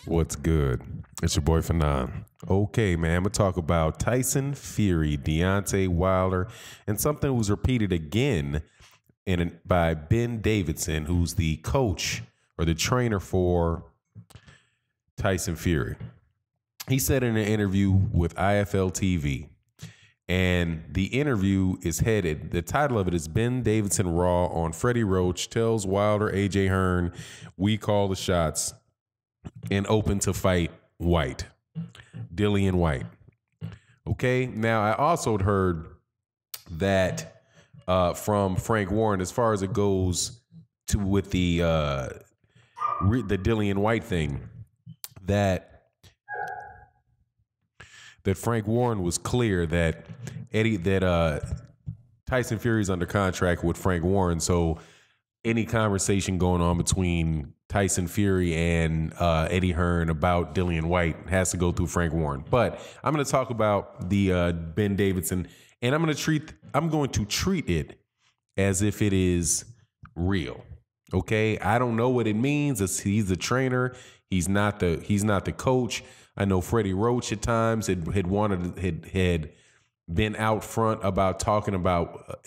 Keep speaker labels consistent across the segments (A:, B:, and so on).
A: What's good? It's your boy Fanon. Okay, man, I'm gonna talk about Tyson Fury, Deontay Wilder, and something that was repeated again by Ben Davidson, who's the coach or the trainer for Tyson Fury. He said in an interview with IFL TV, and the interview is headed, the title of it is Ben Davidson Raw on Freddie Roach tells Wilder, AJ Hearn, we call the shots and open to fight White, Dillian White. Okay, now I also heard that from Frank Warren, as far as it goes to with the Dillian White thing, that Frank Warren was clear that Tyson Fury's under contract with Frank Warren, so any conversation going on between Tyson Fury and Eddie Hearn about Dillian White has to go through Frank Warren. But I'm going to talk about the Ben Davidson, and I'm going to treat it as if it is real. Okay, I don't know what it means. He's the trainer. He's not the coach. I know Freddie Roach at times had been out front about talking about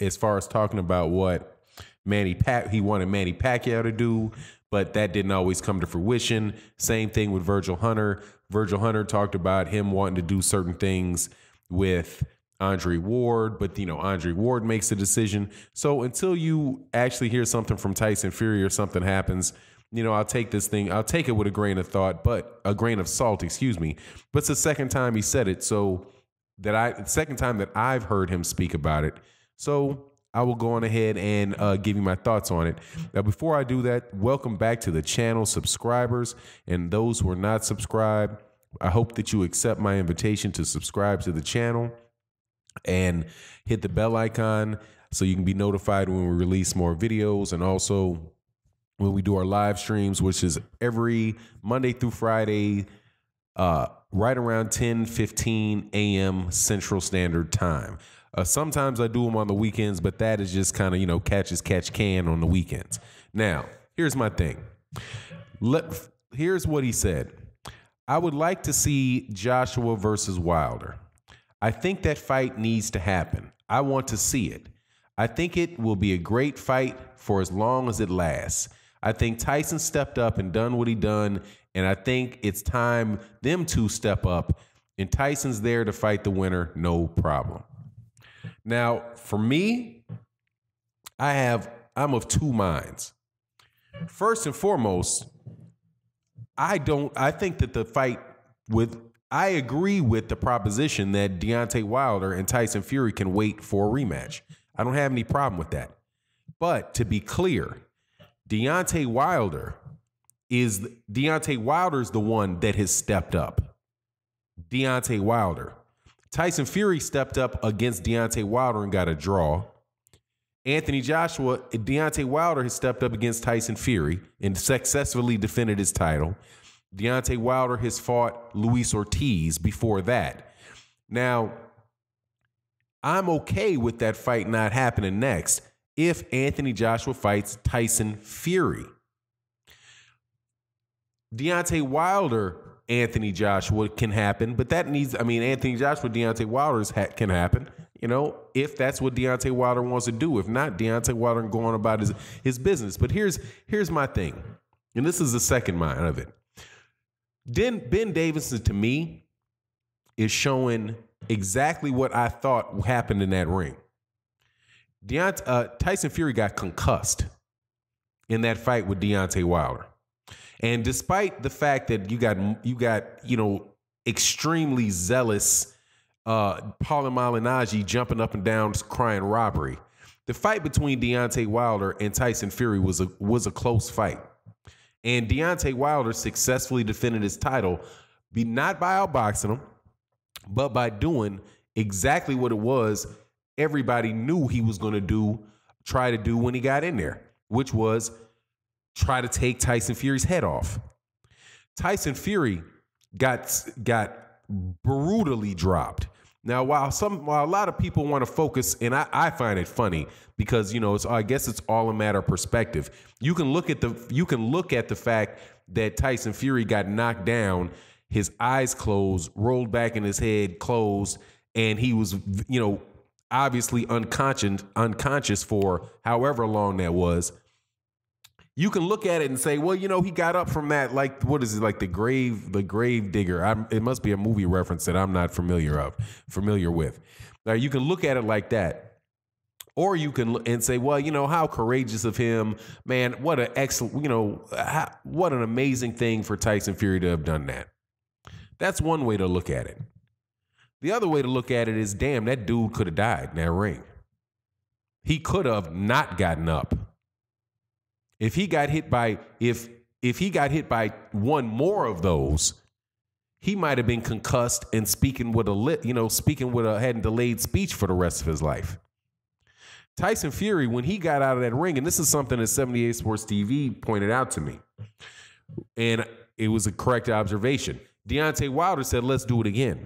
A: what he wanted Manny Pacquiao to do, but that didn't always come to fruition. Same thing with Virgil Hunter. Virgil Hunter talked about him wanting to do certain things with Andre Ward, but Andre Ward makes the decision. So until you actually hear something from Tyson Fury or something happens, I'll take it with a grain of salt, excuse me. But it's the second time he said it, second time that I've heard him speak about it. So I will go on ahead and give you my thoughts on it. Now, before I do that, welcome back to the channel, subscribers, and those who are not subscribed. I hope that you accept my invitation to subscribe to the channel and hit the bell icon so you can be notified when we release more videos, and also when we do our live streams, which is every Monday through Friday, right around 10:15 a.m. Central Standard Time. Sometimes I do them on the weekends, but that is just kind of, catch as catch can on the weekends. Now, here's my thing. Here's what he said. I would like to see Joshua versus Wilder. I think that fight needs to happen. I want to see it. I think it will be a great fight for as long as it lasts. I think Tyson stepped up and done what he done, and I think it's time them two step up, and Tyson's there to fight the winner, no problem. Now, for me, I'm of two minds. First and foremost, I think that I agree with the proposition that Deontay Wilder and Tyson Fury can wait for a rematch. I don't have any problem with that. But to be clear, Deontay Wilder's the one that has stepped up. Deontay Wilder. Tyson Fury stepped up against Deontay Wilder and got a draw. Deontay Wilder has stepped up against Tyson Fury and successfully defended his title. Deontay Wilder has fought Luis Ortiz before that. Now, I'm okay with that fight not happening next if Anthony Joshua fights Tyson Fury. Deontay Wilder, Anthony Joshua can happen, but Anthony Joshua, Deontay Wilder's can happen, if that's what Deontay Wilder wants to do. If not, Deontay Wilder can go on about his business. But here's my thing, and this is the second mind of it. Ben Davidson, to me, is showing exactly what I thought happened in that ring. Tyson Fury got concussed in that fight with Deontay Wilder. And despite the fact that you got extremely zealous Paulie Malignaggi jumping up and down crying robbery, the fight between Deontay Wilder and Tyson Fury was a close fight. And Deontay Wilder successfully defended his title, not by outboxing him, but by doing exactly what it was everybody knew he was going to try to do when he got in there, which was try to take Tyson Fury's head off. Tyson Fury got brutally dropped. Now, while a lot of people want to focus, and I find it funny because I guess it's all a matter of perspective. You can look at the fact that Tyson Fury got knocked down, his eyes closed, rolled back in his head, closed, and he was obviously unconscious for however long that was. You can look at it and say, well, he got up from that, like, what is it, like the grave digger. It must be a movie reference that I'm not familiar with. Now, you can look at it like that. Or you can and say, well, how courageous of him, man. What an excellent, what an amazing thing for Tyson Fury to have done that. That's one way to look at it. The other way to look at it is, damn, that dude could have died in that ring. He could have not gotten up. If he got hit by one more of those, he might have been concussed and speaking with a delayed speech for the rest of his life. Tyson Fury, when he got out of that ring, and this is something that 78 Sports TV pointed out to me, and it was a correct observation. Deontay Wilder said, let's do it again.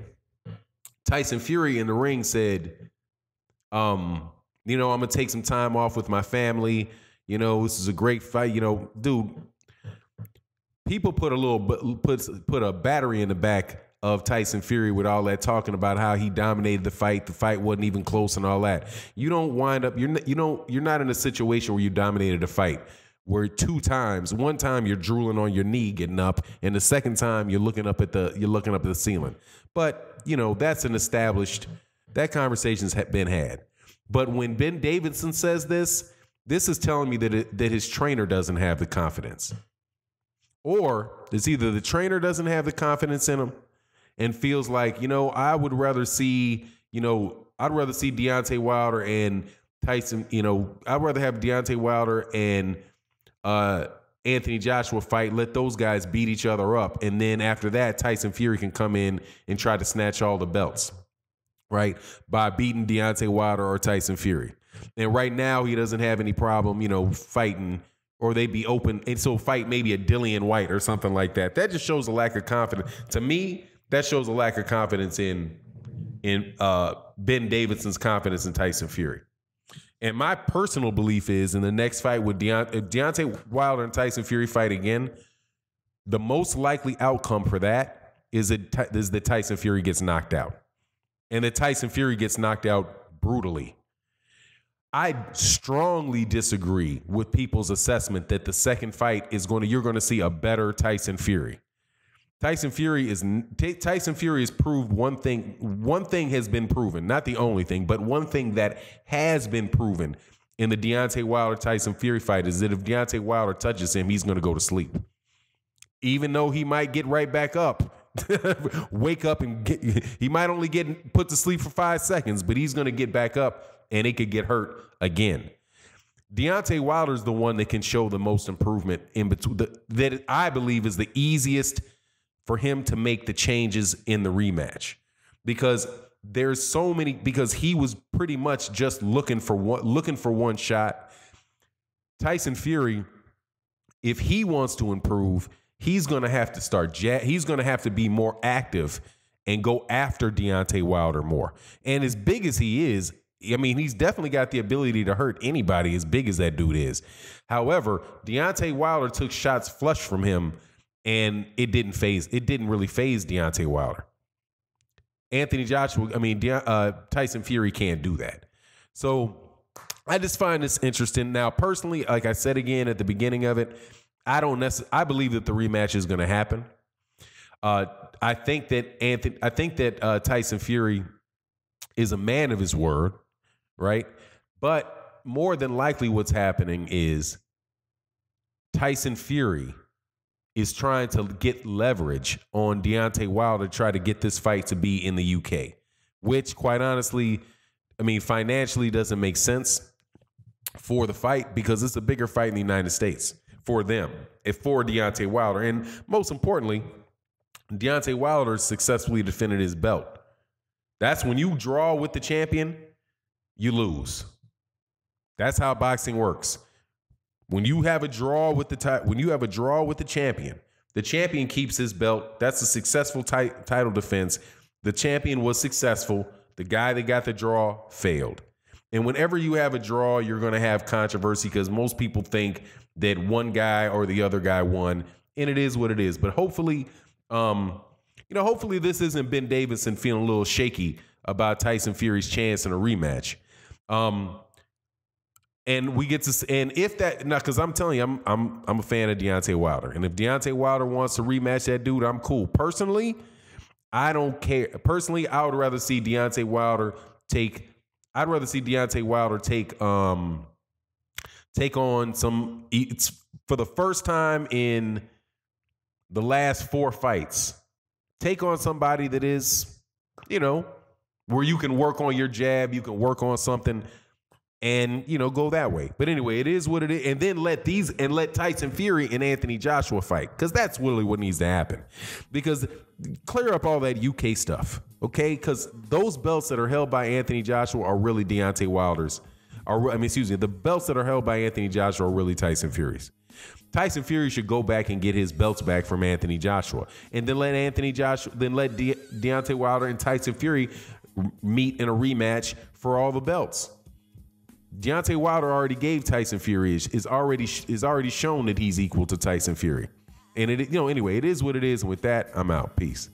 A: Tyson Fury in the ring said, I'm going to take some time off with my family. This is a great fight. Dude, people put a battery in the back of Tyson Fury with all that talking about how he dominated the fight. The fight wasn't even close and all that. You don't wind up. You're not in a situation where you dominated a fight where one time you're drooling on your knee getting up, and the second time you're looking up at the ceiling. But that's an established. That conversation's been had. But when Ben Davidson says this is telling me that his trainer doesn't have the confidence. Or it's either the trainer doesn't have the confidence in him and feels like, I'd rather see Deontay Wilder and Tyson, I'd rather have Deontay Wilder and Anthony Joshua fight, let those guys beat each other up. And then after that, Tyson Fury can come in and try to snatch all the belts, right? By beating Deontay Wilder or Tyson Fury. And right now he doesn't have any problem, fighting, or they'd be open. And so fight maybe a Dillian White or something like that. That just shows a lack of confidence. To me, that shows a lack of confidence in Ben Davidson's confidence in Tyson Fury. And my personal belief is in the next fight with Deontay Wilder and Tyson Fury fight again, the most likely outcome for that is that Tyson Fury gets knocked out. And that Tyson Fury gets knocked out brutally. I strongly disagree with people's assessment that the second fight you're going to see a better Tyson Fury. Tyson Fury has proved one thing. One thing has been proven, not the only thing, but one thing that has been proven in the Deontay Wilder Tyson Fury fight is that if Deontay Wilder touches him, he's going to go to sleep. Even though he might get right back up, wake up he might only get put to sleep for 5 seconds, but he's going to get back up. And it could get hurt again. Deontay Wilder is the one that can show the most improvement in between. That I believe is the easiest for him to make the changes in the rematch, because there's so many. Because he was pretty much just looking for one shot. Tyson Fury, if he wants to improve, he's going to have to he's going to have to be more active and go after Deontay Wilder more. And as big as he is. I mean, he's definitely got the ability to hurt anybody as big as that dude is. However, Deontay Wilder took shots flush from him, and it didn't really phase Deontay Wilder. Tyson Fury can't do that. So I just find this interesting. Now, personally, like I said again at the beginning of it, I believe that the rematch is going to happen. I think that Tyson Fury is a man of his word. Right. But more than likely what's happening is Tyson Fury is trying to get leverage on Deontay Wilder to try to get this fight to be in the UK, which quite honestly, financially doesn't make sense for the fight because it's a bigger fight in the United States for them, for Deontay Wilder. And most importantly, Deontay Wilder successfully defended his belt. That's when you draw with the champion, you lose. That's how boxing works. When you have a draw with the champion keeps his belt. That's a successful title defense. The champion was successful. The guy that got the draw failed. And whenever you have a draw, you're going to have controversy because most people think that one guy or the other guy won, and it is what it is. But hopefully, hopefully this isn't Ben Davison feeling a little shaky about Tyson Fury's chance in a rematch. And we get to, and if that, now, because I'm telling you, I'm a fan of Deontay Wilder, and if Deontay Wilder wants to rematch that dude, I'm cool. Personally, I don't care. Personally, I would rather see Deontay Wilder take. I'd rather see Deontay Wilder take on some. It's for the first time in the last 4 fights. Take on somebody that is, where you can work on your jab, you can work on something, and go that way. But anyway, it is what it is. And then let Tyson Fury and Anthony Joshua fight, because that's really what needs to happen. Because clear up all that UK stuff, okay? Because those belts that are held by Anthony Joshua are really Deontay Wilder's. The belts that are held by Anthony Joshua are really Tyson Fury's. Tyson Fury should go back and get his belts back from Anthony Joshua, and then let Deontay Wilder and Tyson Fury meet in a rematch for all the belts. Deontay Wilder already gave Tyson Fury is already shown that he's equal to Tyson Fury, and anyway, it is what it is. And with that, I'm out. Peace.